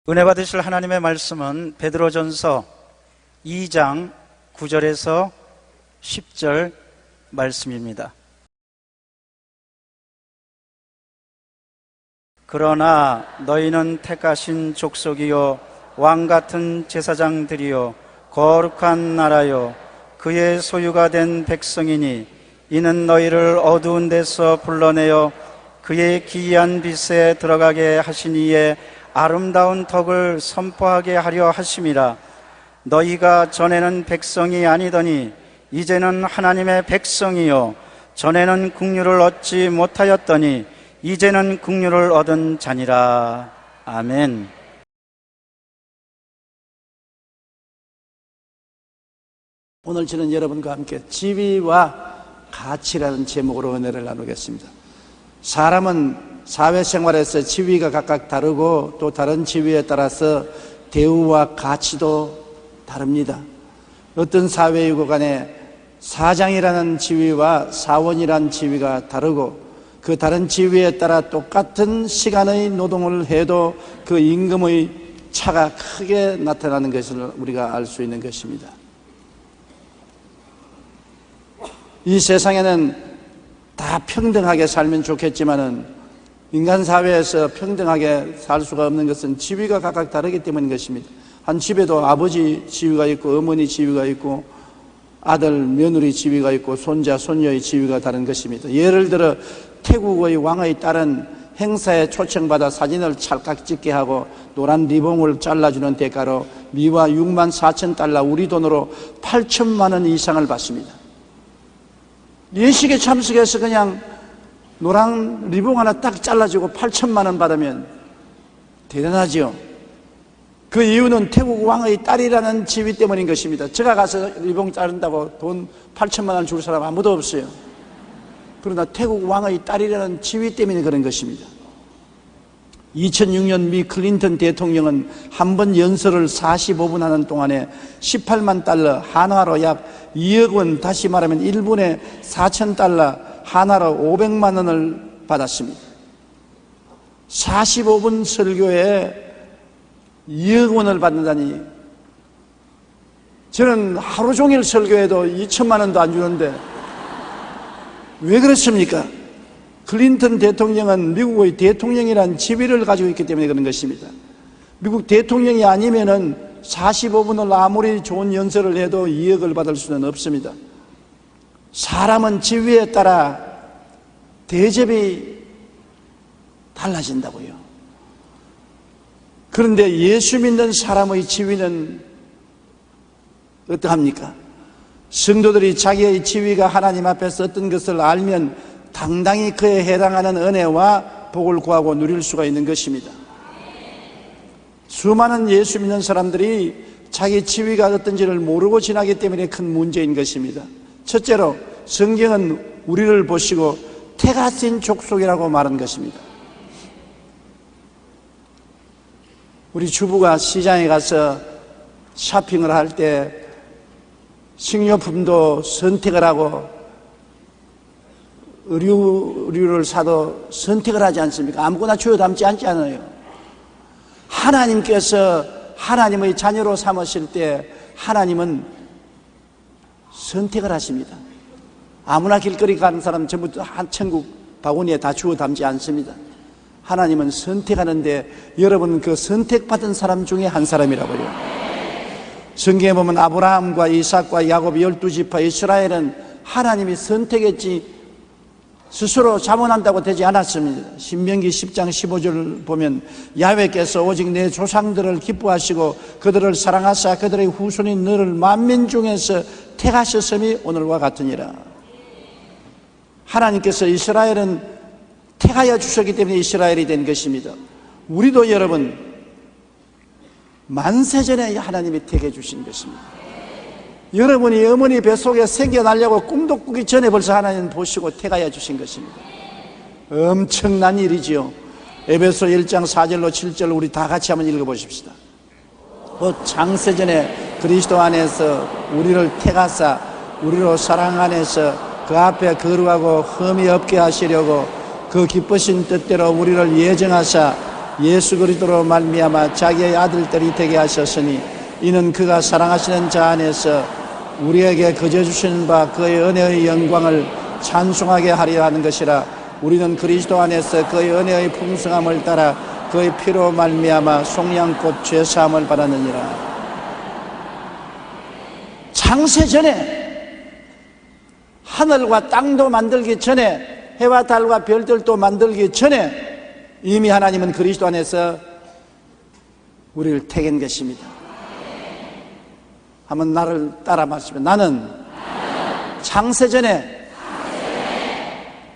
은혜 받으실 하나님의 말씀은 베드로전서 2장 9절에서 10절 말씀입니다. 그러나 너희는 택하신 족속이요 왕같은 제사장들이요 거룩한 나라요 그의 소유가 된 백성이니 이는 너희를 어두운 데서 불러내어 그의 기이한 빛에 들어가게 하신 이의 아름다운 덕을 선포하게 하려 하심이라. 너희가 전에는 백성이 아니더니 이제는 하나님의 백성이요 전에는 긍휼을 얻지 못하였더니 이제는 긍휼을 얻은 자니라. 아멘. 오늘 저는 여러분과 함께 지위와 가치라는 제목으로 은혜를 나누겠습니다. 사람은 사회생활에서 지위가 각각 다르고 또 다른 지위에 따라서 대우와 가치도 다릅니다. 어떤 사회이고 간에 사장이라는 지위와 사원이라는 지위가 다르고 그 다른 지위에 따라 똑같은 시간의 노동을 해도 그 임금의 차가 크게 나타나는 것을 우리가 알 수 있는 것입니다. 이 세상에는 다 평등하게 살면 좋겠지만은 인간 사회에서 평등하게 살 수가 없는 것은 지위가 각각 다르기 때문인 것입니다. 한 집에도 아버지 지위가 있고 어머니 지위가 있고 아들, 며느리 지위가 있고 손자, 손녀의 지위가 다른 것입니다. 예를 들어 태국의 왕의 딸은 행사에 초청받아 사진을 찰칵 찍게 하고 노란 리본을 잘라주는 대가로 미화 6만 4천 달러 우리 돈으로 8천만 원 이상을 받습니다. 예식에 참석해서 그냥 노란 리본 하나 딱 잘라주고 8천만 원 받으면 대단하죠. 그 이유는 태국 왕의 딸이라는 지위 때문인 것입니다. 제가 가서 리본 자른다고 돈 8천만 원 줄 사람 아무도 없어요. 그러나 태국 왕의 딸이라는 지위 때문에 그런 것입니다. 2006년 미 클린턴 대통령은 한 번 연설을 45분 하는 동안에 18만 달러, 한화로 약 2억 원, 다시 말하면 1분에 4천 달러, 한화로 500만 원을 받았습니다. 45분 설교에 2억 원을 받는다니, 저는 하루 종일 설교해도 2천만 원도 안 주는데 왜 그렇습니까? 클린턴 대통령은 미국의 대통령이라는 지위를 가지고 있기 때문에 그런 것입니다. 미국 대통령이 아니면은 45분을 아무리 좋은 연설을 해도 2억을 받을 수는 없습니다. 사람은 지위에 따라 대접이 달라진다고요. 그런데 예수 믿는 사람의 지위는 어떠합니까? 성도들이 자기의 지위가 하나님 앞에서 어떤 것을 알면 당당히 그에 해당하는 은혜와 복을 구하고 누릴 수가 있는 것입니다. 수많은 예수 믿는 사람들이 자기 지위가 어떤지를 모르고 지나기 때문에 큰 문제인 것입니다. 첫째로 성경은 우리를 보시고 택하신 족속이라고 말한 것입니다. 우리 주부가 시장에 가서 쇼핑을 할 때 식료품도 선택을 하고 의류를 사도 선택을 하지 않습니까? 아무거나 주워 담지 않잖아요. 하나님께서 하나님의 자녀로 삼으실 때 하나님은 선택을 하십니다. 아무나 길거리 가는 사람 전부 한 천국 바구니에 다 주워 담지 않습니다. 하나님은 선택하는데 여러분은 그 선택받은 사람 중에 한 사람이라고요. 성경에 보면 아브라함과 이삭과 야곱 12지파 이스라엘은 하나님이 선택했지 스스로 자원한다고 되지 않았습니다. 신명기 10장 15절 보면 야훼께서 오직 내 조상들을 기뻐하시고 그들을 사랑하사 그들의 후손인 너를 만민 중에서 택하셨음이 오늘과 같으니라. 하나님께서 이스라엘은 택하여 주셨기 때문에 이스라엘이 된 것입니다. 우리도 여러분 만세전에 하나님이 택해 주신 것입니다. 여러분이 어머니 뱃속에 생겨나려고 꿈도 꾸기 전에 벌써 하나님 보시고 택하여 주신 것입니다. 엄청난 일이지요. 에베소 1장 4절로 7절 우리 다 같이 한번 읽어보십시다. 창세전에 그리스도 안에서 우리를 택하사 우리로 사랑 안에서 그 앞에 거룩하고 흠이 없게 하시려고 그 기쁘신 뜻대로 우리를 예정하사 예수 그리스도로 말미암아 자기의 아들들이 되게 하셨으니 이는 그가 사랑하시는 자 안에서 우리에게 거저 주시는 바 그의 은혜의 영광을 찬송하게 하려 하는 것이라. 우리는 그리스도 안에서 그의 은혜의 풍성함을 따라 그의 피로 말미암아 속량곧 죄사함을 받았느니라. 창세전에, 하늘과 땅도 만들기 전에, 해와 달과 별들도 만들기 전에 이미 하나님은 그리스도 안에서 우리를 택한 것입니다. 한번 나를 따라 말씀해. 나는 창세전에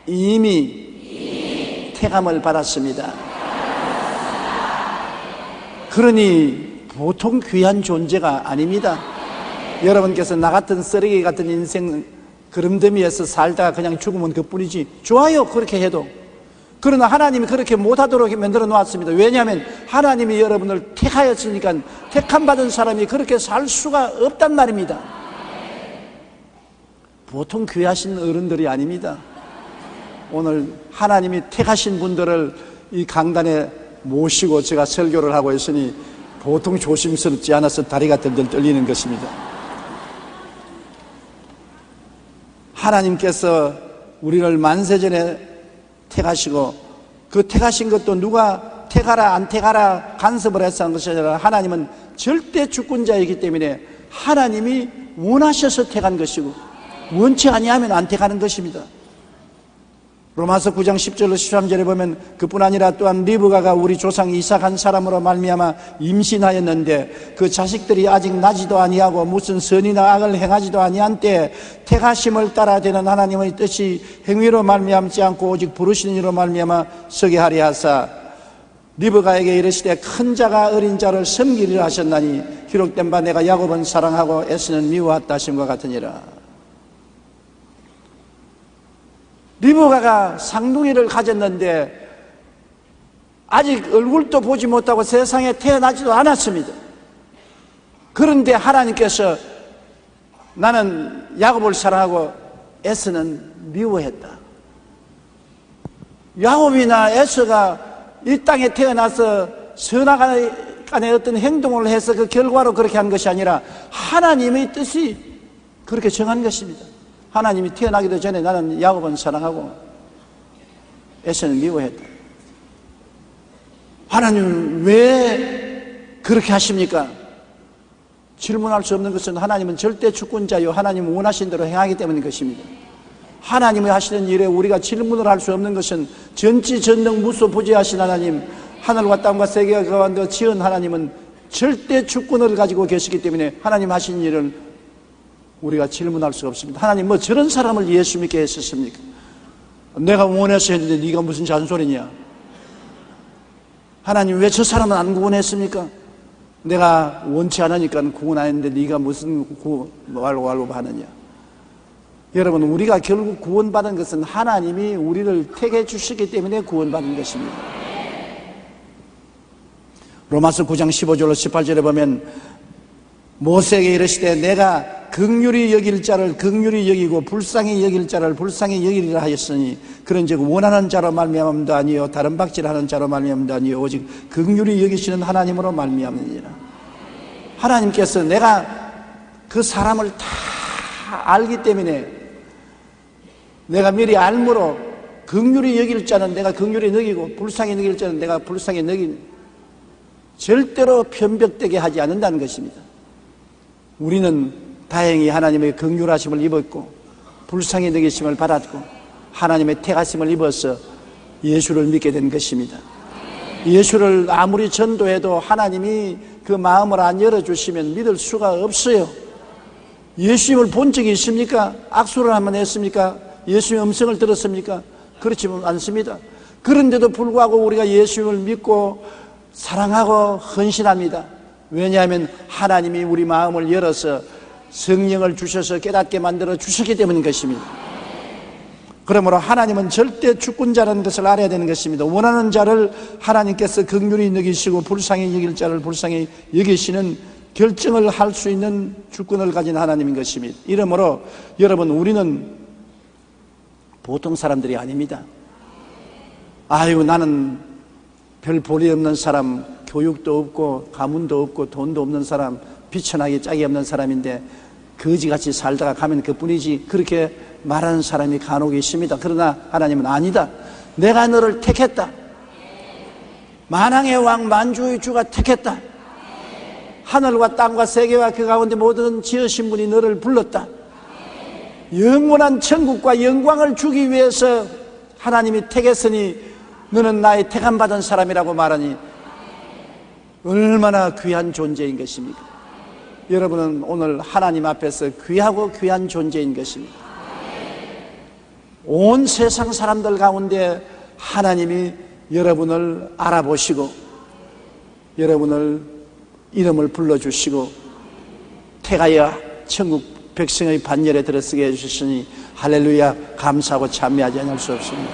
이미 택함을 받았습니다. 그러니 보통 귀한 존재가 아닙니다. 여러분께서 나 같은 쓰레기 같은 인생 그름더미에서 살다가 그냥 죽으면 그뿐이지. 좋아요, 그렇게 해도. 그러나 하나님이 그렇게 못하도록 만들어 놓았습니다. 왜냐하면 하나님이 여러분을 택하였으니까 택함 받은 사람이 그렇게 살 수가 없단 말입니다. 보통 귀하신 어른들이 아닙니다. 오늘 하나님이 택하신 분들을 이 강단에 모시고 제가 설교를 하고 있으니 보통 조심스럽지 않아서 다리가 덜덜 떨리는 것입니다. 하나님께서 우리를 만세전에 택하시고 그 택하신 것도 누가 택하라 안 택하라 간섭을 해서 한 것이 아니라 하나님은 절대 주권자이기 때문에 하나님이 원하셔서 택한 것이고 원치 아니하면 안 택하는 것입니다. 로마서 9장 10절로 13절에 보면 그뿐 아니라 또한 리브가가 우리 조상 이삭 한 사람으로 말미암아 임신하였는데 그 자식들이 아직 나지도 아니하고 무슨 선이나 악을 행하지도 아니한 때에 택하심을 따라 되는 하나님의 뜻이 행위로 말미암지 않고 오직 부르시는 이로 말미암아 서게 하려 하사 리브가에게 이르시되 큰 자가 어린 자를 섬기리라 하셨나니 기록된 바 내가 야곱은 사랑하고 에서는 미워하다 하심과 같으니라. 리브가가 쌍둥이를 가졌는데 아직 얼굴도 보지 못하고 세상에 태어나지도 않았습니다. 그런데 하나님께서 나는 야곱을 사랑하고 에서는 미워했다. 야곱이나 에서가 이 땅에 태어나서 선악간의 어떤 행동을 해서 그 결과로 그렇게 한 것이 아니라 하나님의 뜻이 그렇게 정한 것입니다. 하나님이 태어나기도 전에 나는 야곱은 사랑하고 에서는 미워했다. 하나님 왜 그렇게 하십니까? 질문할 수 없는 것은 하나님은 절대 주권자요 하나님은 원하신 대로 행하기 때문인 것입니다. 하나님이 하시는 일에 우리가 질문을 할 수 없는 것은 전지전능 무소부지하신 하나님, 하늘과 땅과 세계가 가운데 지은 하나님은 절대 주권을 가지고 계시기 때문에 하나님 하신 일을 우리가 질문할 수가 없습니다. 하나님 뭐 저런 사람을 예수 믿게 했었습니까? 내가 원해서 했는데 네가 무슨 잔소리냐? 하나님 왜 저 사람은 안 구원했습니까? 내가 원치 않으니까 구원 안 했는데 네가 무슨 말로 하느냐? 여러분, 우리가 결국 구원받은 것은 하나님이 우리를 택해 주시기 때문에 구원받은 것입니다. 로마서 9장 15절로 18절에 보면 모세에게 이르시되 내가 긍휼히 여길 자를 긍휼히 여기고 불쌍히 여길 자를 불쌍히 여기리라 하였으니 그런즉 원하는 자로 말미암음도 아니요 다른 박질하는 자로 말미암음도 아니요 오직 긍휼히 여기시는 하나님으로 말미암으니라. 하나님께서 내가 그 사람을 다 알기 때문에 내가 미리 알므로 긍휼히 여길 자는 내가 긍휼히 여기고 불쌍히 여길 자는 내가 불쌍히 여기니 절대로 편벽되게 하지 않는다는 것입니다. 우리는 다행히 하나님의 긍휼하심을 입었고 불쌍히 여기심을 받았고 하나님의 택하심을 입어서 예수를 믿게 된 것입니다. 예수를 아무리 전도해도 하나님이 그 마음을 안 열어주시면 믿을 수가 없어요. 예수님을 본 적이 있습니까? 악수를 한번 했습니까? 예수님의 음성을 들었습니까? 그렇지 않습니다. 그런데도 불구하고 우리가 예수님을 믿고 사랑하고 헌신합니다. 왜냐하면 하나님이 우리 마음을 열어서 성령을 주셔서 깨닫게 만들어 주셨기 때문인 것입니다. 그러므로 하나님은 절대 주권자라는 것을 알아야 되는 것입니다. 원하는 자를 하나님께서 긍휼히 여기시고 불쌍히 여길 자를 불쌍히 여기시는 결정을 할 수 있는 주권을 가진 하나님인 것입니다. 이러므로 여러분, 우리는 보통 사람들이 아닙니다. 아유, 나는 별 볼이 없는 사람, 교육도 없고 가문도 없고 돈도 없는 사람, 비천하게 짝이 없는 사람인데 거지같이 살다가 가면 그뿐이지, 그렇게 말하는 사람이 간혹 있습니다. 그러나 하나님은 아니다. 내가 너를 택했다. 만왕의 왕 만주의 주가 택했다. 하늘과 땅과 세계와 그 가운데 모든 지으신 분이 너를 불렀다. 영원한 천국과 영광을 주기 위해서 하나님이 택했으니 너는 나의 택함받은 사람이라고 말하니 얼마나 귀한 존재인 것입니까? 여러분은 오늘 하나님 앞에서 귀하고 귀한 존재인 것입니다. 온 세상 사람들 가운데 하나님이 여러분을 알아보시고 여러분을 이름을 불러주시고 택하여 천국 백성의 반열에 들어서게 해주시니 할렐루야, 감사하고 찬미하지 않을 수 없습니다.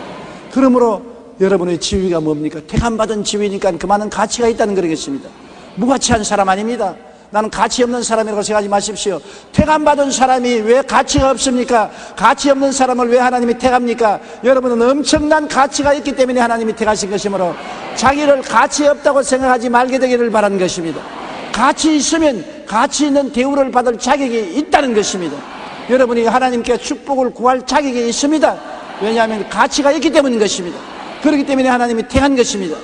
그러므로 여러분의 지위가 뭡니까? 택함받은 지위니까 그만한 가치가 있다는 그런 것입니다. 무가치한 사람 아닙니다. 나는 가치 없는 사람이라고 생각하지 마십시오. 택함받은 사람이 왜 가치가 없습니까? 가치 없는 사람을 왜 하나님이 택합니까? 여러분은 엄청난 가치가 있기 때문에 하나님이 택하신 것이므로 자기를 가치 없다고 생각하지 말게 되기를 바라는 것입니다. 가치 있으면 가치 있는 대우를 받을 자격이 있다는 것입니다. 여러분이 하나님께 축복을 구할 자격이 있습니다. 왜냐하면 가치가 있기 때문인 것입니다. 그렇기 때문에 하나님이 택한 것입니다.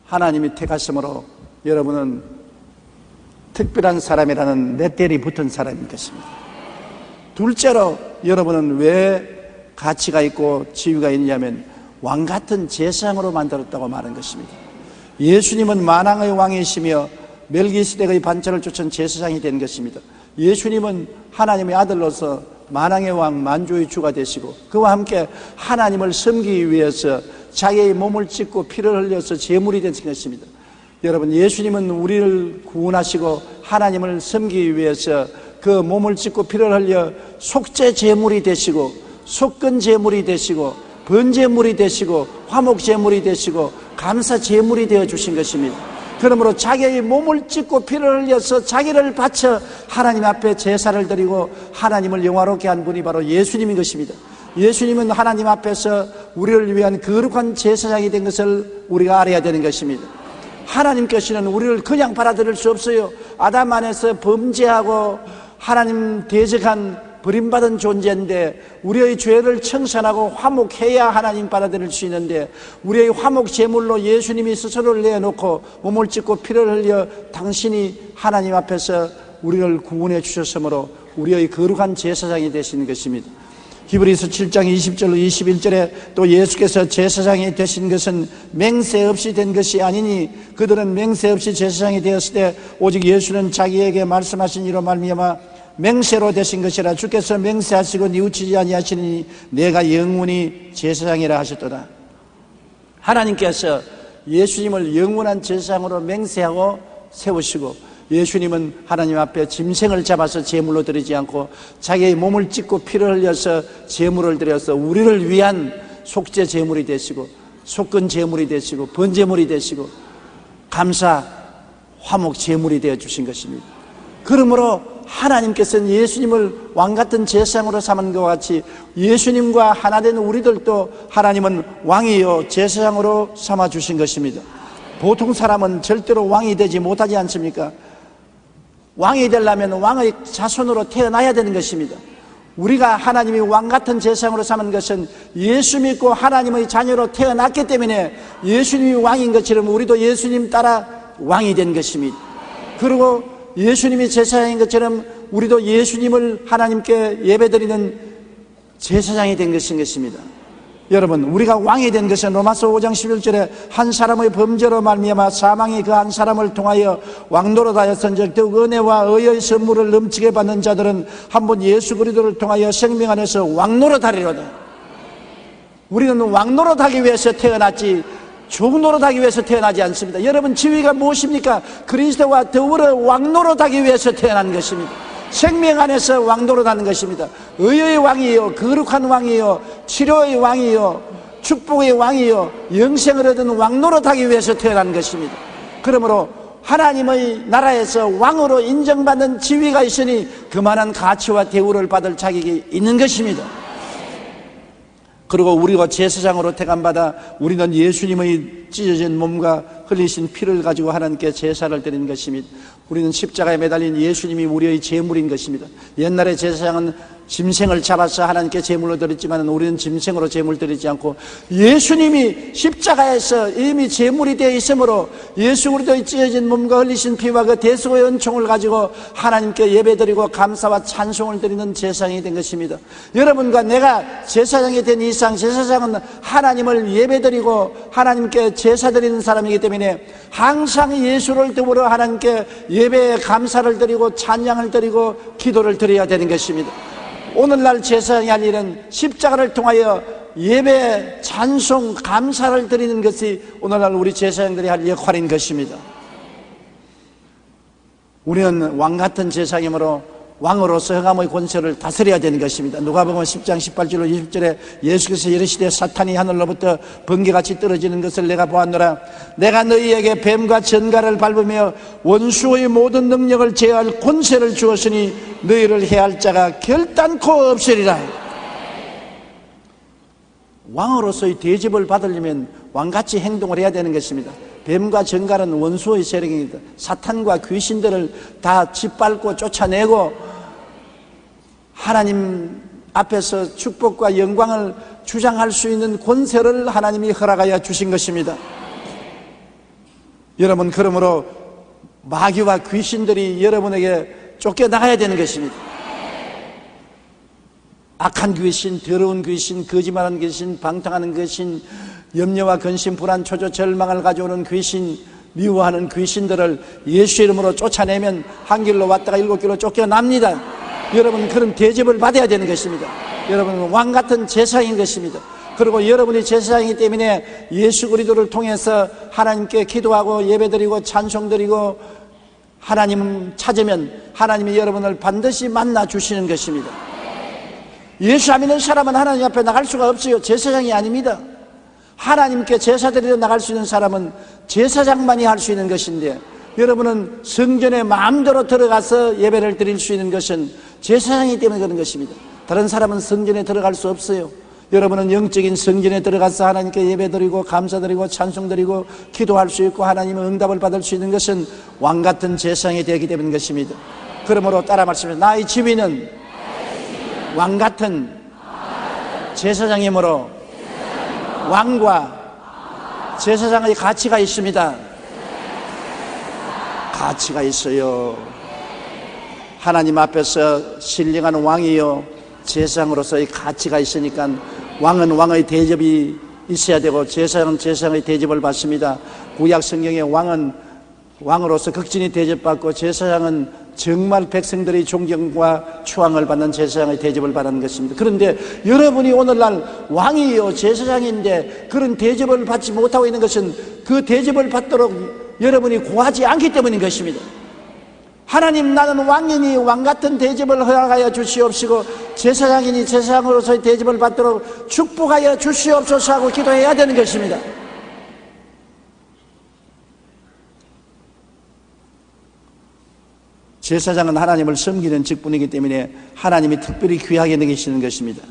하나님이 택하심으로 여러분은 특별한 사람이라는 레벨이 붙은 사람인 것입니다. 둘째로 여러분은 왜 가치가 있고 지위가 있냐면 왕같은 제사장으로 만들었다고 말한 것입니다. 예수님은 만왕의 왕이시며 멜기세덱의 반차를 쫓은 제사장이 된 것입니다. 예수님은 하나님의 아들로서 만왕의 왕 만주의 주가 되시고 그와 함께 하나님을 섬기기 위해서 자기의 몸을 찢고 피를 흘려서 제물이 된 것입니다. 여러분, 예수님은 우리를 구원하시고 하나님을 섬기기 위해서 그 몸을 찢고 피를 흘려 속죄 제물이 되시고 속건 제물이 되시고 번제물이 되시고 화목 제물이 되시고 감사 제물이 되어 주신 것입니다. 그러므로 자기의 몸을 찢고 피를 흘려서 자기를 바쳐 하나님 앞에 제사를 드리고 하나님을 영화롭게 한 분이 바로 예수님인 것입니다. 예수님은 하나님 앞에서 우리를 위한 거룩한 제사장이 된 것을 우리가 알아야 되는 것입니다. 하나님께서는 우리를 그냥 받아들일 수 없어요. 아담 안에서 범죄하고 하나님 대적한 버림받은 존재인데 우리의 죄를 청산하고 화목해야 하나님 받아들일 수 있는데 우리의 화목 제물로 예수님이 스스로를 내놓고 몸을 찢고 피를 흘려 당신이 하나님 앞에서 우리를 구원해 주셨으므로 우리의 거룩한 제사장이 되시는 것입니다. 히브리서 7장 20절로 21절에 또 예수께서 제사장이 되신 것은 맹세 없이 된 것이 아니니 그들은 맹세 없이 제사장이 되었을 때 오직 예수는 자기에게 말씀하신 이로 말미암아 맹세로 되신 것이라 주께서 맹세하시고 뉘우치지 아니하시니 내가 영원히 제사장이라 하셨도다. 하나님께서 예수님을 영원한 제사장으로 맹세하고 세우시고 예수님은 하나님 앞에 짐승을 잡아서 제물로 드리지 않고 자기의 몸을 찢고 피를 흘려서 제물을 드려서 우리를 위한 속죄 제물이 되시고 속건 제물이 되시고 번제물이 되시고 감사 화목 제물이 되어 주신 것입니다. 그러므로 하나님께서는 예수님을 왕같은 제사장으로 삼은 것과 같이 예수님과 하나 된 우리들도 하나님은 왕이요 제사장으로 삼아 주신 것입니다. 보통 사람은 절대로 왕이 되지 못하지 않습니까? 왕이 되려면 왕의 자손으로 태어나야 되는 것입니다. 우리가 하나님이 왕같은 제사장으로 삼은 것은 예수 믿고 하나님의 자녀로 태어났기 때문에 예수님이 왕인 것처럼 우리도 예수님 따라 왕이 된 것입니다. 그리고 예수님이 제사장인 것처럼 우리도 예수님을 하나님께 예배드리는 제사장이 된 것입니다. 여러분, 우리가 왕이 된 것은 로마서 5장 11절에 한 사람의 범죄로 말미암아 사망이 그 한 사람을 통하여 왕노릇하였은즉 더욱 은혜와 의의 선물을 넘치게 받는 자들은 한번 예수 그리스도를 통하여 생명 안에서 왕노릇하리로다. 우리는 왕노릇하기 위해서 태어났지 종노릇하기 위해서 태어나지 않습니다. 여러분, 지위가 무엇입니까? 그리스도와 더불어 왕노릇하기 위해서 태어난 것입니다. 생명 안에서 왕노릇하는 것입니다. 의의 왕이요 거룩한 왕이요 치료의 왕이요 축복의 왕이요 영생을 얻은 왕노릇하기 위해서 태어난 것입니다. 그러므로 하나님의 나라에서 왕으로 인정받는 지위가 있으니 그만한 가치와 대우를 받을 자격이 있는 것입니다. 그리고 우리가 제사장으로 택함받아 우리는 예수님의 찢어진 몸과 흘리신 피를 가지고 하나님께 제사를 드리는 것입니다. 우리는 십자가에 매달린 예수님이 우리의 제물인 것입니다. 옛날에 제사장은 짐승을 잡아서 하나님께 제물로 드렸지만 우리는 짐승으로 제물 드리지 않고 예수님이 십자가에서 이미 제물이 되어 있으므로 예수 그리스도의 찢어진 몸과 흘리신 피와 그 대속의 은총을 가지고 하나님께 예배드리고 감사와 찬송을 드리는 제사장이 된 것입니다. 여러분과 내가 제사장이 된 이상 제사장은 하나님을 예배드리고 하나님께 제사 드리는 사람이기 때문에 항상 예수를 더불어 하나님께 예배에 감사를 드리고 찬양을 드리고 기도를 드려야 되는 것입니다. 오늘날 제사장이 할 일은 십자가를 통하여 예배, 찬송, 감사를 드리는 것이 오늘날 우리 제사장들이 할 역할인 것입니다. 우리는 왕같은 제사장이므로 왕으로서 흑암의 권세를 다스려야 되는 것입니다. 누가복음 10장 18절로 20절에 예수께서 이르시되 사탄이 하늘로부터 번개같이 떨어지는 것을 내가 보았노라. 내가 너희에게 뱀과 전갈을 밟으며 원수의 모든 능력을 제어할 권세를 주었으니 너희를 해할 자가 결단코 없으리라. 왕으로서의 대접을 받으려면 왕같이 행동을 해야 되는 것입니다. 뱀과 전갈은 원수의 세력입니다. 사탄과 귀신들을 다 짓밟고 쫓아내고 하나님 앞에서 축복과 영광을 주장할 수 있는 권세를 하나님이 허락하여 주신 것입니다. 여러분, 그러므로 마귀와 귀신들이 여러분에게 쫓겨나가야 되는 것입니다. 악한 귀신, 더러운 귀신, 거짓말하는 귀신, 방탕하는 귀신, 염려와 근심, 불안, 초조, 절망을 가져오는 귀신, 미워하는 귀신들을 예수 이름으로 쫓아내면 한 길로 왔다가 7길로 쫓겨납니다. 여러분, 그런 대접을 받아야 되는 것입니다. 여러분은 왕같은 제사장인 것입니다. 그리고 여러분이 제사장이기 때문에 예수 그리스도를 통해서 하나님께 기도하고 예배드리고 찬송드리고 하나님 찾으면 하나님이 여러분을 반드시 만나 주시는 것입니다. 예수 안 믿는 사람은 하나님 앞에 나갈 수가 없어요. 제사장이 아닙니다. 하나님께 제사드리러 나갈 수 있는 사람은 제사장만이 할 수 있는 것인데, 여러분은 성전에 마음대로 들어가서 예배를 드릴 수 있는 것은 제사장이기 때문에 그런 것입니다. 다른 사람은 성전에 들어갈 수 없어요. 여러분은 영적인 성전에 들어가서 하나님께 예배드리고 감사드리고 찬송드리고 기도할 수 있고 하나님의 응답을 받을 수 있는 것은 왕같은 제사장이 되기 때문인 것입니다. 그러므로 따라 말씀해, 나의 지위는 왕같은 제사장이므로 왕과 제사장의 가치가 있습니다. 가치가 있어요. 하나님 앞에서 신령한 왕이요 제사장으로서의 가치가 있으니까 왕은 왕의 대접이 있어야 되고 제사장은 제사장의 대접을 받습니다. 구약 성경에 왕은 왕으로서 극진히 대접받고 제사장은 정말 백성들의 존경과 추앙을 받는 제사장의 대접을 받는 것입니다. 그런데 여러분이 오늘날 왕이요 제사장인데 그런 대접을 받지 못하고 있는 것은 그 대접을 받도록 여러분이 구하지 않기 때문인 것입니다. 하나님, 나는 왕이니 왕같은 대접을 허락하여 주시옵시고 제사장이니 제사장으로서의 대접을 받도록 축복하여 주시옵소서 하고 기도해야 되는 것입니다. 제사장은 하나님을 섬기는 직분이기 때문에 하나님이 특별히 귀하게 여기시는 것입니다.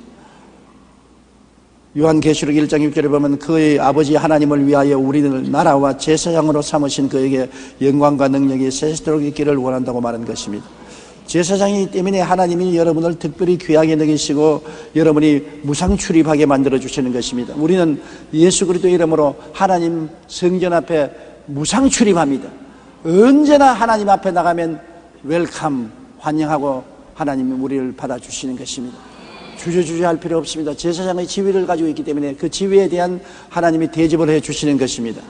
요한계시록 1장 6절에 보면 그의 아버지 하나님을 위하여 우리를 나라와 제사장으로 삼으신 그에게 영광과 능력이 세세토록 있기를 원한다고 말한 것입니다. 제사장이기 때문에 하나님이 여러분을 특별히 귀하게 여기시고 여러분이 무상 출입하게 만들어 주시는 것입니다. 우리는 예수 그리스도 이름으로 하나님 성전 앞에 무상 출입합니다. 언제나 하나님 앞에 나가면 웰컴, 환영하고 하나님이 우리를 받아주시는 것입니다. 주저주저 할 필요 없습니다. 제사장의 지위를 가지고 있기 때문에 그 지위에 대한 하나님이 대접을 해 주시는 것입니다.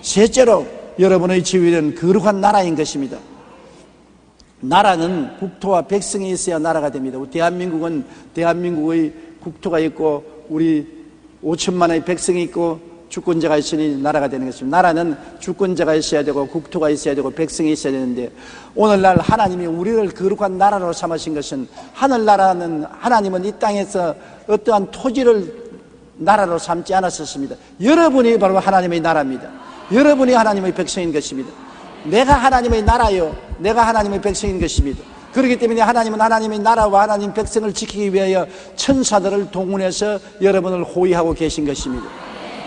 셋째로 여러분의 지위는 거룩한 나라인 것입니다. 나라는 국토와 백성이 있어야 나라가 됩니다. 대한민국은 대한민국의 국토가 있고 우리 5천만의 백성이 있고 주권자가 있으니 나라가 되는 것입니다. 나라는 주권자가 있어야 되고 국토가 있어야 되고 백성이 있어야 되는데 오늘날 하나님이 우리를 거룩한 나라로 삼으신 것은 하늘나라는 하나님은 이 땅에서 어떠한 토지를 나라로 삼지 않았었습니다. 여러분이 바로 하나님의 나라입니다. 여러분이 하나님의 백성인 것입니다. 내가 하나님의 나라요 내가 하나님의 백성인 것입니다. 그렇기 때문에 하나님은 하나님의 나라와 하나님 백성을 지키기 위하여 천사들을 동원해서 여러분을 호위하고 계신 것입니다.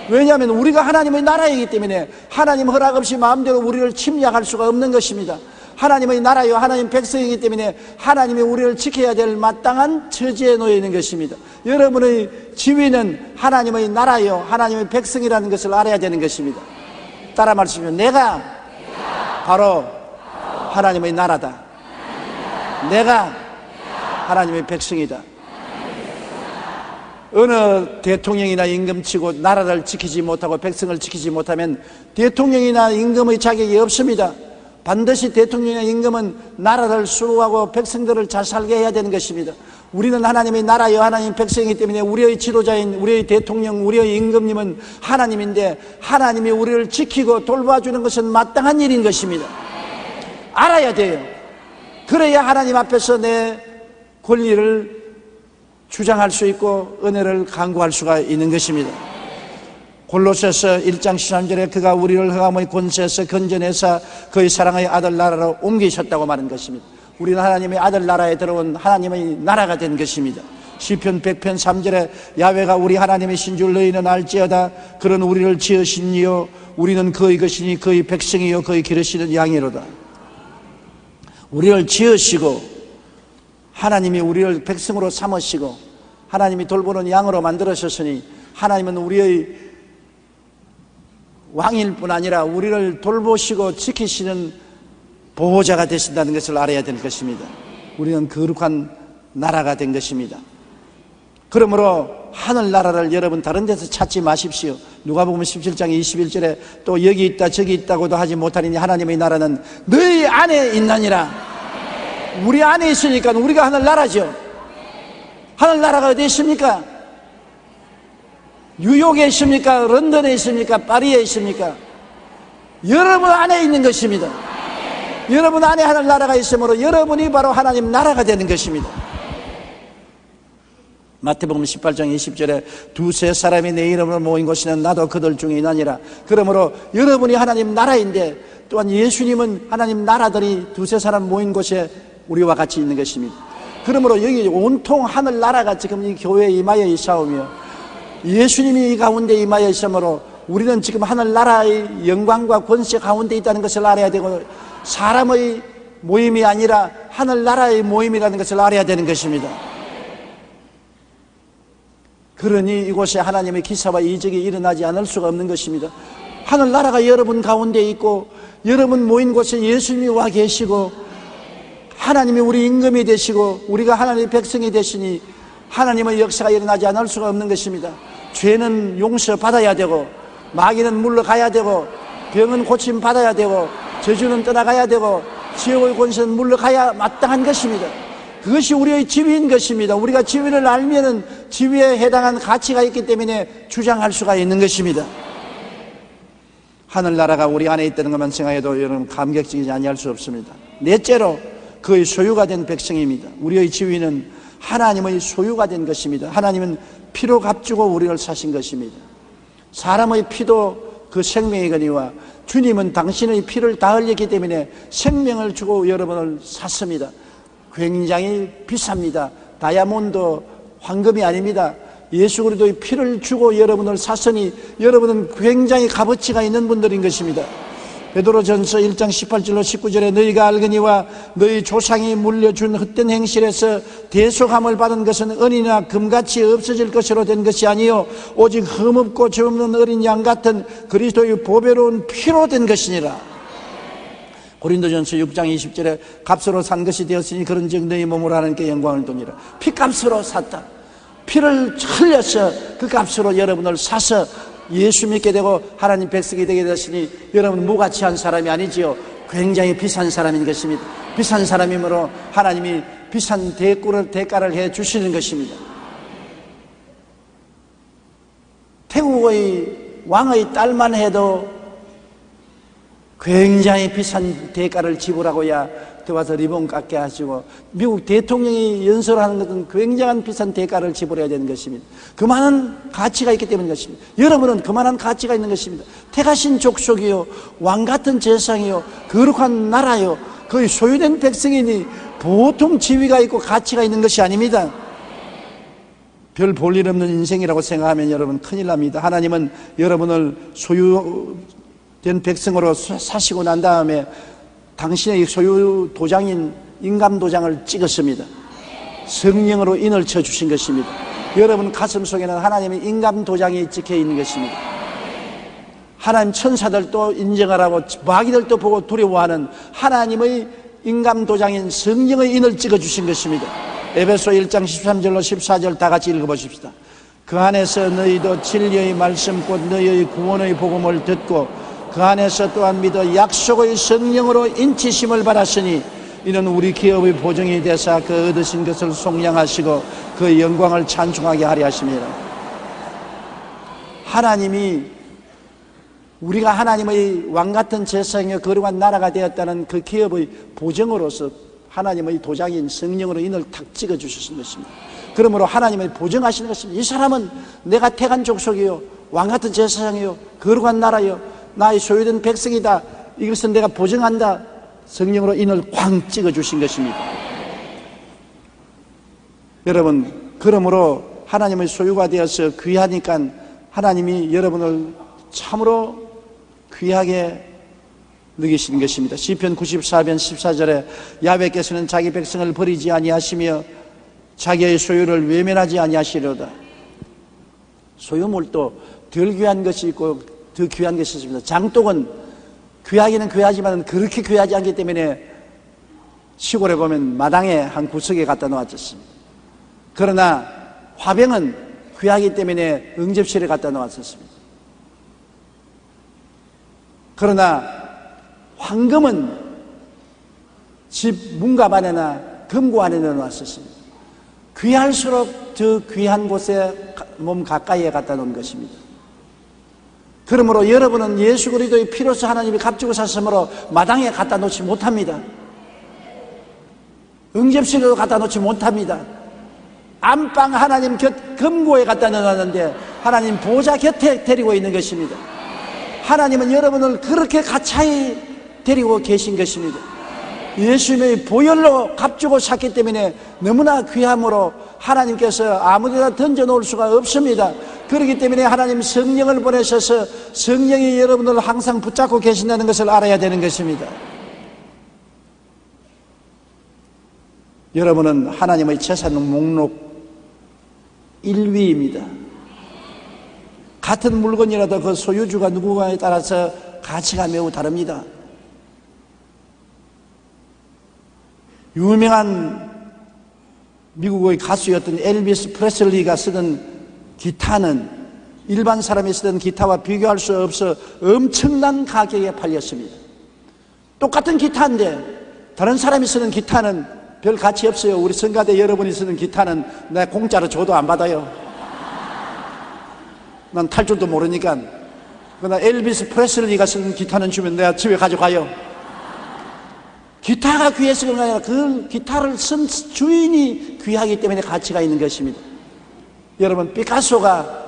왜냐하면 우리가 하나님의 나라이기 때문에 하나님 허락 없이 마음대로 우리를 침략할 수가 없는 것입니다. 하나님의 나라요 하나님 백성이기 때문에 하나님이 우리를 지켜야 될 마땅한 처지에 놓여 있는 것입니다. 여러분의 지위는 하나님의 나라요 하나님의 백성이라는 것을 알아야 되는 것입니다. 따라 말씀하시면 내가 바로 하나님의 나라다. 내가 하나님의 백성이다. 어느 대통령이나 임금치고 나라를 지키지 못하고 백성을 지키지 못하면 대통령이나 임금의 자격이 없습니다. 반드시 대통령이나 임금은 나라를 수호하고 백성들을 잘 살게 해야 되는 것입니다. 우리는 하나님의 나라여 하나님 백성이기 때문에 우리의 지도자인 우리의 대통령, 우리의 임금님은 하나님인데 하나님이 우리를 지키고 돌봐주는 것은 마땅한 일인 것입니다. 알아야 돼요. 그래야 하나님 앞에서 내 권리를 주장할 수 있고 은혜를 간구할 수가 있는 것입니다. 골로새서 1장 13절에 그가 우리를 흑암의 권세에서 건져내사 그의 사랑의 아들 나라로 옮기셨다고 말한 것입니다. 우리는 하나님의 아들 나라에 들어온 하나님의 나라가 된 것입니다. 시편 100편 3절에 야훼가 우리 하나님이신 줄 너희는 알지어다. 그는 우리를 지으신 이요 우리는 그의 것이니 그의 백성이요 그의 기르시는 양이로다. 우리를 지으시고 하나님이 우리를 백성으로 삼으시고 하나님이 돌보는 양으로 만들어셨으니 하나님은 우리의 왕일 뿐 아니라 우리를 돌보시고 지키시는 보호자가 되신다는 것을 알아야 될 것입니다. 우리는 거룩한 나라가 된 것입니다. 그러므로 하늘나라를 여러분 다른 데서 찾지 마십시오. 누가복음 17장 21절에 또 여기 있다 저기 있다고도 하지 못하리니 하나님의 나라는 너희 안에 있나니라. 우리 안에 있으니까 우리가 하늘나라죠. 하늘나라가 어디 있습니까? 뉴욕에 있습니까? 런던에 있습니까? 파리에 있습니까? 여러분 안에 있는 것입니다. 여러분 안에 하늘나라가 있으므로 여러분이 바로 하나님 나라가 되는 것입니다. 마태복음 18장 20절에 두세 사람이 내 이름으로 모인 곳에는 나도 그들 중에 있나니라. 그러므로 여러분이 하나님 나라인데 또한 예수님은 하나님 나라들이 두세 사람 모인 곳에 우리와 같이 있는 것입니다. 그러므로 여기 온통 하늘나라가 지금 이 교회에 임하여 있사오며 예수님이 이 가운데 임하여 있으므로 우리는 지금 하늘나라의 영광과 권세 가운데 있다는 것을 알아야 되고 사람의 모임이 아니라 하늘나라의 모임이라는 것을 알아야 되는 것입니다. 그러니 이곳에 하나님의 기사와 이적이 일어나지 않을 수가 없는 것입니다. 하늘나라가 여러분 가운데 있고 여러분 모인 곳에 예수님이 와 계시고 하나님이 우리 임금이 되시고 우리가 하나님의 백성이 되시니 하나님의 역사가 일어나지 않을 수가 없는 것입니다. 죄는 용서받아야 되고 마귀는 물러가야 되고 병은 고침받아야 되고 저주는 떠나가야 되고 지옥의 권세는 물러가야 마땅한 것입니다. 그것이 우리의 지위인 것입니다. 우리가 지위를 알면은 지위에 해당한 가치가 있기 때문에 주장할 수가 있는 것입니다. 하늘나라가 우리 안에 있다는 것만 생각해도 여러분 감격적이지 아니할 수 없습니다. 넷째로 그의 소유가 된 백성입니다. 우리의 지위는 하나님의 소유가 된 것입니다. 하나님은 피로 값주고 우리를 사신 것입니다. 사람의 피도 그 생명이거니와 주님은 당신의 피를 다 흘렸기 때문에 생명을 주고 여러분을 샀습니다. 굉장히 비쌉니다. 다이아몬드, 황금이 아닙니다. 예수 그리스도의 피를 주고 여러분을 샀으니 여러분은 굉장히 값어치가 있는 분들인 것입니다. 베드로전서 1장 18절로 19절에 너희가 알거니와 너희 조상이 물려준 헛된 행실에서 대속함을 받은 것은 은이나 금같이 없어질 것으로 된 것이 아니요 오직 흠없고 죄없는 어린 양 같은 그리스도의 보배로운 피로 된 것이니라. 고린도전서 6장 20절에 값으로 산 것이 되었으니 그런즉 너희 몸으로 하나님께 영광을 돌리라. 피값으로 샀다. 피를 흘려서 그 값으로 여러분을 사서 예수 믿게 되고 하나님 백성이 되게 되었으니 여러분 무가치한 사람이 아니지요. 굉장히 비싼 사람인 것입니다. 비싼 사람이므로 하나님이 비싼 대가를 해 주시는 것입니다. 태국의 왕의 딸만 해도 굉장히 비싼 대가를 지불하고야 들어와서 리본 깎게 하시고 미국 대통령이 연설하는 것은 굉장한 비싼 대가를 지불해야 되는 것입니다. 그만한 가치가 있기 때문인 것입니다. 여러분은 그만한 가치가 있는 것입니다. 택하신 족속이요 왕같은 제상이요 거룩한 나라요 거의 소유된 백성이니 보통 지위가 있고 가치가 있는 것이 아닙니다. 별 볼 일 없는 인생이라고 생각하면 여러분 큰일 납니다. 하나님은 여러분을 소유된 백성으로 사시고 난 다음에 당신의 소유 도장인 인감 도장을 찍었습니다. 성령으로 인을 쳐 주신 것입니다. 여러분 가슴 속에는 하나님의 인감 도장이 찍혀 있는 것입니다. 하나님 천사들도 인정하라고 마귀들도 보고 두려워하는 하나님의 인감 도장인 성령의 인을 찍어 주신 것입니다. 에베소 1장 13절로 14절 다 같이 읽어보십시다. 그 안에서 너희도 진리의 말씀 곧 너희의 구원의 복음을 듣고 그 안에서 또한 믿어 약속의 성령으로 인치심을 받았으니 이는 우리 기업의 보증이 되사 그 얻으신 것을 속량하시고 그 영광을 찬송하게 하려 하심이라. 하나님이 우리가 하나님의 왕같은 제사장이여 거룩한 나라가 되었다는 그 기업의 보증으로서 하나님의 도장인 성령으로 인을 탁 찍어 주셨는 것입니다. 그러므로 하나님의 보증하시는 것입니다. 이 사람은 내가 택한 족속이요 왕같은 제사장이요 거룩한 나라요 나의 소유된 백성이다. 이것은 내가 보증한다. 성령으로 인을 쾅 찍어 주신 것입니다. 여러분, 그러므로 하나님의 소유가 되어서 귀하니까 하나님이 여러분을 참으로 귀하게 느끼시는 것입니다. 시편 94편 14절에 야훼께서는 자기 백성을 버리지 아니하시며 자기의 소유를 외면하지 아니하시려다. 소유물도 덜 귀한 것이 있고 더 귀한 것이 있습니다. 장독은 귀하기는 귀하지만 그렇게 귀하지 않기 때문에 시골에 보면 마당에 한 구석에 갖다 놓았었습니다. 그러나 화병은 귀하기 때문에 응접실에 갖다 놓았었습니다. 그러나 황금은 집 문갑 안에나 금고 안에 넣어놨었습니다. 귀할수록 더 귀한 곳에 몸 가까이에 갖다 놓은 것입니다. 그러므로 여러분은 예수 그리스도의 피로서 하나님이 값주고 사심으로 마당에 갖다 놓지 못합니다. 응접실에도 갖다 놓지 못합니다. 안방 하나님 곁 금고에 갖다 넣어놨는데 하나님 보좌 곁에 데리고 있는 것입니다. 하나님은 여러분을 그렇게 가차히 데리고 계신 것입니다. 예수님의 보혈로 값주고 샀기 때문에 너무나 귀함으로 하나님께서 아무데나 던져놓을 수가 없습니다. 그렇기 때문에 하나님 성령을 보내셔서 성령이 여러분을 항상 붙잡고 계신다는 것을 알아야 되는 것입니다. 여러분은 하나님의 재산 목록 1위입니다. 같은 물건이라도 그 소유주가 누구냐에 따라서 가치가 매우 다릅니다. 유명한 미국의 가수였던 엘비스 프레슬리가 쓰던 기타는 일반 사람이 쓰던 기타와 비교할 수 없어 엄청난 가격에 팔렸습니다. 똑같은 기타인데 다른 사람이 쓰는 기타는 별 가치 없어요. 우리 성가대 여러분이 쓰는 기타는 내가 공짜로 줘도 안 받아요. 난 탈 줄도 모르니까. 그러나 엘비스 프레슬리가 쓰는 기타는 주면 내가 집에 가져가요. 기타가 귀해서 그런 게 아니라 그 기타를 쓴 주인이 귀하기 때문에 가치가 있는 것입니다. 여러분, 피카소가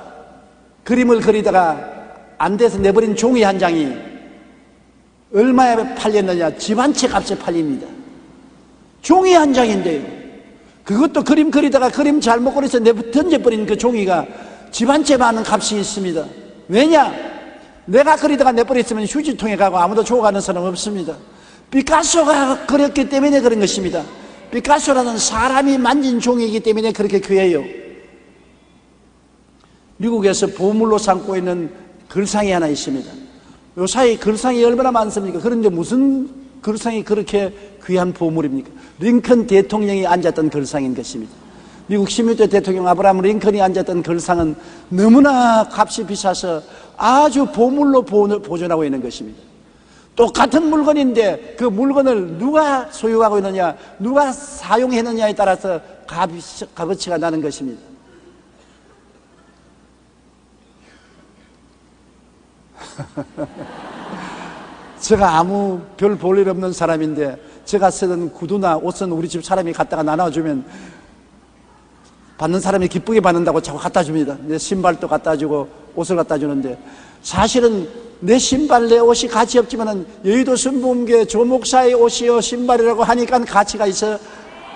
그림을 그리다가 안 돼서 내버린 종이 한 장이 얼마에 팔렸느냐? 집 한 채 값에 팔립니다. 종이 한 장인데요. 그것도 그림 그리다가 그림 잘못 그려서 던져버린 그 종이가 집 한 채 많은 값이 있습니다. 왜냐? 내가 그리다가 내버렸으면 휴지통에 가고 아무도 주워 가는 사람 없습니다. 피카소가 그렸기 때문에 그런 것입니다. 피카소라는 사람이 만진 종이기 때문에 그렇게 귀해요. 미국에서 보물로 삼고 있는 글상이 하나 있습니다. 요사이 글상이 얼마나 많습니까? 그런데 무슨 글상이 그렇게 귀한 보물입니까? 링컨 대통령이 앉았던 글상인 것입니다. 미국 16대 대통령 아브라함 링컨이 앉았던 글상은 너무나 값이 비싸서 아주 보물로 보존하고 있는 것입니다. 똑같은 물건인데 그 물건을 누가 소유하고 있느냐, 누가 사용했느냐에 따라서 값어치가 나는 것입니다. 제가 아무 별 볼 일 없는 사람인데 제가 쓰던 구두나 옷은 우리 집 사람이 갖다가 나눠주면 받는 사람이 기쁘게 받는다고 자꾸 갖다 줍니다. 내 신발도 갖다 주고 옷을 갖다 주는데, 사실은 내 신발, 내 옷이 가치 없지만은 여의도 순복음교회 조목사의 옷이요 신발이라고 하니까 가치가 있어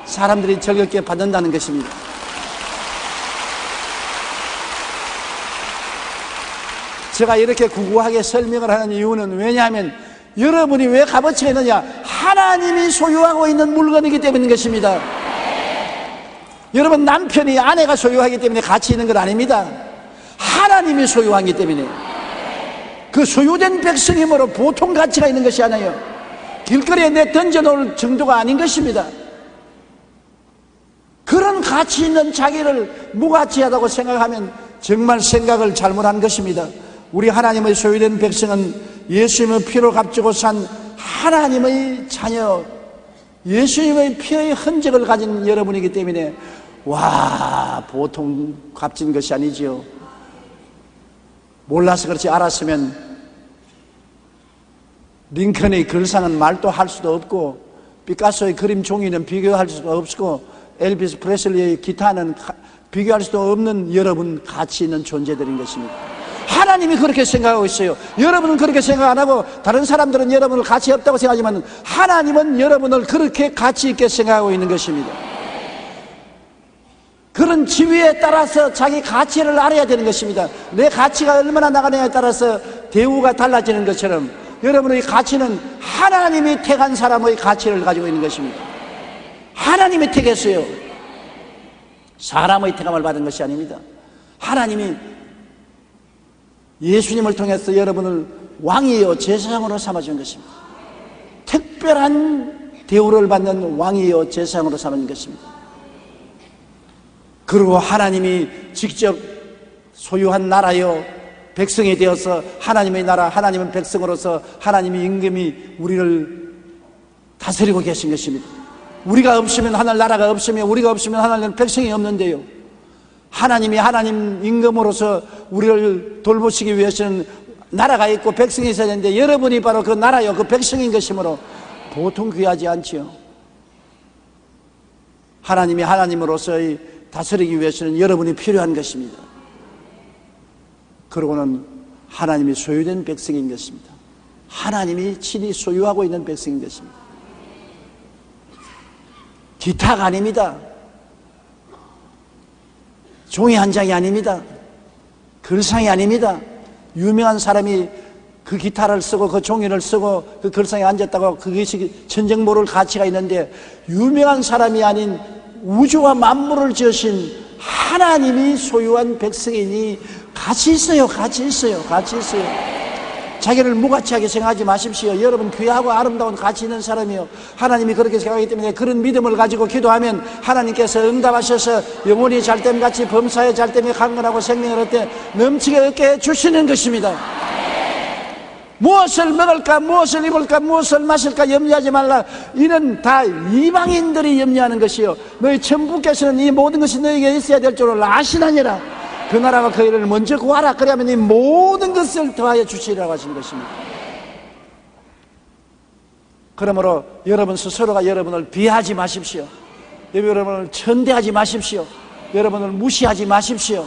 사람들이 즐겁게 받는다는 것입니다. 제가 이렇게 구구하게 설명을 하는 이유는, 왜냐하면 여러분이 왜 값어치가 있느냐? 하나님이 소유하고 있는 물건이기 때문인 것입니다. 여러분, 남편이 아내가 소유하기 때문에 가치 있는 건 아닙니다. 하나님이 소유하기 때문에. 그 소유된 백성이므로 보통 가치가 있는 것이 아니에요. 길거리에 내 던져놓을 정도가 아닌 것입니다. 그런 가치 있는 자기를 무가치하다고 생각하면 정말 생각을 잘못한 것입니다. 우리 하나님의 소유된 백성은 예수님의 피로 값주고 산 하나님의 자녀, 예수님의 피의 흔적을 가진 여러분이기 때문에, 와, 보통 값진 것이 아니지요. 몰라서 그렇지, 알았으면 링컨의 글상은 말도 할 수도 없고, 피카소의 그림 종이는 비교할 수도 없고, 엘비스 프레슬리의 기타는 비교할 수도 없는 여러분, 가치 있는 존재들인 것입니다. 하나님이 그렇게 생각하고 있어요. 여러분은 그렇게 생각 안 하고, 다른 사람들은 여러분을 가치 없다고 생각하지만 하나님은 여러분을 그렇게 가치 있게 생각하고 있는 것입니다. 그런 지위에 따라서 자기 가치를 알아야 되는 것입니다. 내 가치가 얼마나 나가느냐에 따라서 대우가 달라지는 것처럼 여러분의 가치는 하나님이 택한 사람의 가치를 가지고 있는 것입니다. 하나님이 택했어요. 사람의 택함을 받은 것이 아닙니다. 하나님이 예수님을 통해서 여러분을 왕이요 제사장으로 삼아준 것입니다. 특별한 대우를 받는 왕이요 제사장으로 삼은 것입니다. 그리고 하나님이 직접 소유한 나라요 백성이 되어서 하나님의 나라, 하나님은 백성으로서 하나님의 임금이 우리를 다스리고 계신 것입니다. 우리가 없으면 하늘나라가 없으며, 우리가 없으면 하나님 백성이 없는데요, 하나님이 하나님 임금으로서 우리를 돌보시기 위해서는 나라가 있고 백성이 있어야 되는데, 여러분이 바로 그 나라요 그 백성인 것이므로 보통 귀하지 않지요. 하나님이 하나님으로서의 다스리기 위해서는 여러분이 필요한 것입니다. 그러고는 하나님이 소유된 백성인 것입니다. 하나님이 친히 소유하고 있는 백성인 것입니다. 기타가 아닙니다. 종이 한 장이 아닙니다. 글상이 아닙니다. 유명한 사람이 그 기타를 쓰고 그 종이를 쓰고 그 글상에 앉았다고 그것이 천정 모를 가치가 있는데, 유명한 사람이 아닌 우주와 만물을 지으신 하나님이 소유한 백성이니 가치 있어요. 가치 있어요. 가치 있어요. 자기를 무가치하게 생각하지 마십시오. 여러분 귀하고 아름다운 가치 있는 사람이요, 하나님이 그렇게 생각하기 때문에 그런 믿음을 가지고 기도하면 하나님께서 응답하셔서 영혼이 잘됨같이 범사에 잘됨에 강건하고 생명을 얻되 넘치게 얻게 해주시는 것입니다. 무엇을 먹을까, 무엇을 입을까, 무엇을 마실까 염려하지 말라. 이는 다 이방인들이 염려하는 것이요, 너희 천부께서는 이 모든 것이 너희에게 있어야 될 줄을 아시나니라. 그 나라와 그 일을 먼저 구하라. 그러면 이 모든 것을 더하여 주시리라고 하신 것입니다. 그러므로 여러분 스스로가 여러분을 비하하지 마십시오. 여러분을 천대하지 마십시오. 여러분을 무시하지 마십시오.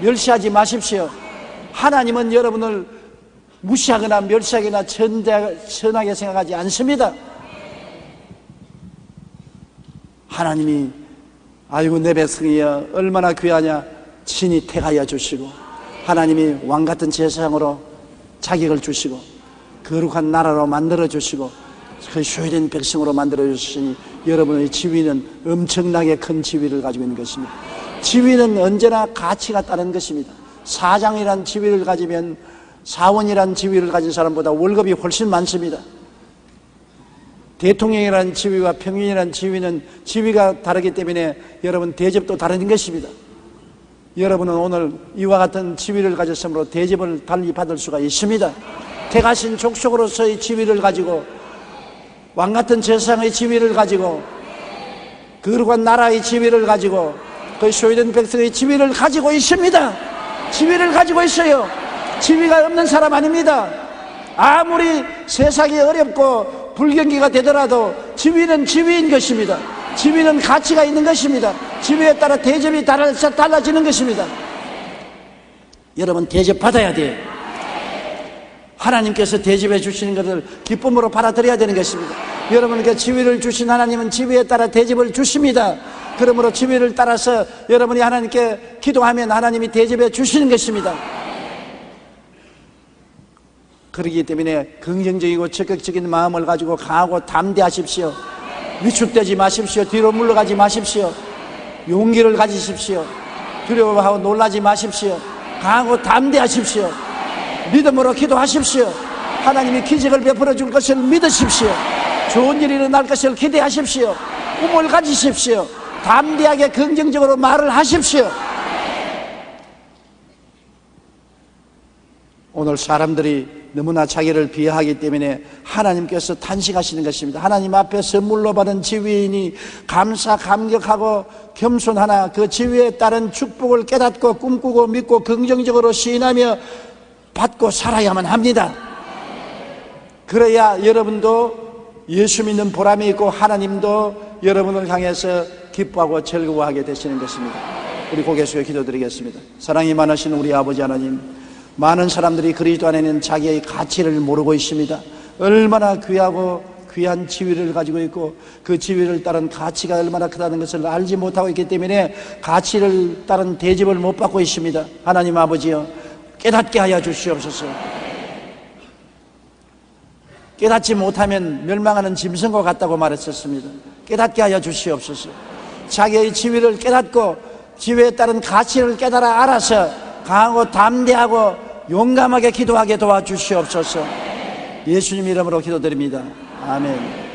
멸시하지 마십시오. 하나님은 여러분을 무시하거나 멸시하거나 천하게 생각하지 않습니다. 하나님이 아이고 내 백성이여 얼마나 귀하냐 친히 택하여 주시고, 하나님이 왕같은 제사장으로 자격을 주시고 거룩한 나라로 만들어 주시고 그 소유된 백성으로 만들어 주시니 여러분의 지위는 엄청나게 큰 지위를 가지고 있는 것입니다. 지위는 언제나 가치가 따른 것입니다. 사장이란 지위를 가지면, 사원이란 지위를 가진 사람보다 월급이 훨씬 많습니다. 대통령이라는 지위와 평균이라는 지위는 지위가 다르기 때문에 여러분 대접도 다른 것입니다. 여러분은 오늘 이와 같은 지위를 가졌으므로 대접을 달리 받을 수가 있습니다. 택하신 족속으로서의 지위를 가지고, 왕같은 제사장의 지위를 가지고, 거룩한 나라의 지위를 가지고, 그 소유된 백성의 지위를 가지고 있습니다. 지위를 가지고 있어요. 지위가 없는 사람 아닙니다. 아무리 세상이 어렵고 불경기가 되더라도 지위는 지위인 것입니다. 지위는 가치가 있는 것입니다. 지위에 따라 대접이 달라지는 것입니다. 여러분 대접받아야 돼요. 하나님께서 대접해 주시는 것을 기쁨으로 받아들여야 되는 것입니다. 여러분에게 지위를 주신 하나님은 지위에 따라 대접을 주십니다. 그러므로 지위를 따라서 여러분이 하나님께 기도하면 하나님이 대접해 주시는 것입니다. 그렇기 때문에 긍정적이고 적극적인 마음을 가지고 강하고 담대하십시오. 위축되지 마십시오. 뒤로 물러가지 마십시오. 용기를 가지십시오. 두려워하고 놀라지 마십시오. 강하고 담대하십시오. 믿음으로 기도하십시오. 하나님이 기적을 베풀어 줄 것을 믿으십시오. 좋은 일이 일어날 것을 기대하십시오. 꿈을 가지십시오. 담대하게 긍정적으로 말을 하십시오. 오늘 사람들이 너무나 자기를 비하하기 때문에 하나님께서 탄식하시는 것입니다. 하나님 앞에 선물로 받은 지위이니 감사 감격하고 겸손하나 그 지위에 따른 축복을 깨닫고 꿈꾸고 믿고 긍정적으로 시인하며 받고 살아야만 합니다. 그래야 여러분도 예수 믿는 보람이 있고 하나님도 여러분을 향해서 기뻐하고 즐거워하게 되시는 것입니다. 우리 고개 숙여 기도드리겠습니다. 사랑이 많으신 우리 아버지 하나님, 많은 사람들이 그리스도 안에 있는 자기의 가치를 모르고 있습니다. 얼마나 귀하고 귀한 지위를 가지고 있고 그 지위를 따른 가치가 얼마나 크다는 것을 알지 못하고 있기 때문에 가치를 따른 대접을 못 받고 있습니다. 하나님 아버지여, 깨닫게 하여 주시옵소서. 깨닫지 못하면 멸망하는 짐승과 같다고 말했었습니다. 깨닫게 하여 주시옵소서. 자기의 지위를 깨닫고 지위에 따른 가치를 깨달아 알아서 강하고 담대하고 용감하게 기도하게 도와주시옵소서. 예수님 이름으로 기도드립니다. 아멘.